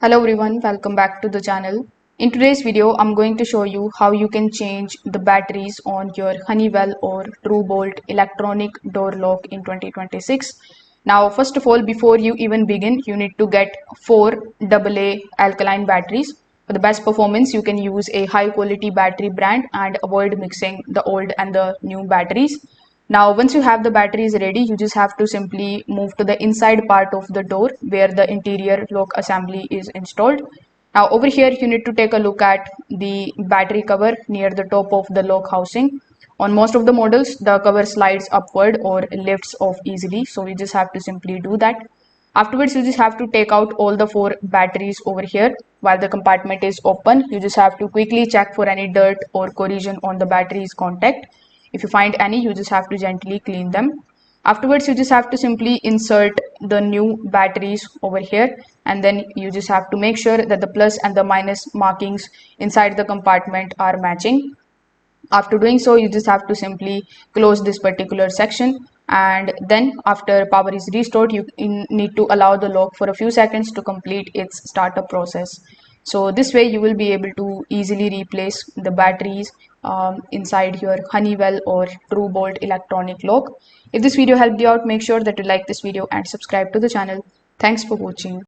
Hello everyone, welcome back to the channel. In today's video, I'm going to show you how you can change the batteries on your Honeywell or Tru Bolt electronic door lock in 2026. Now, first of all, before you even begin, you need to get 4 AA alkaline batteries. For the best performance, you can use a high quality battery brand and avoid mixing the old and the new batteries. Now, once you have the batteries ready, you just have to simply move to the inside part of the door where the interior lock assembly is installed. Now, over here, you need to take a look at the battery cover near the top of the lock housing. On most of the models, the cover slides upward or lifts off easily. So we just have to simply do that. Afterwards, you just have to take out all the 4 batteries over here while the compartment is open. You just have to quickly check for any dirt or corrosion on the battery's contact. If you find any, you just have to gently clean them. Afterwards, you just have to simply insert the new batteries over here, and then you just have to make sure that the plus and the minus markings inside the compartment are matching. After doing so, you just have to simply close this particular section, and then after power is restored, you need to allow the lock for a few seconds to complete its startup process. So this way you will be able to easily replace the batteries inside your Honeywell or Tru Bolt electronic lock. If this video helped you out, make sure that you like this video and subscribe to the channel. Thanks for watching.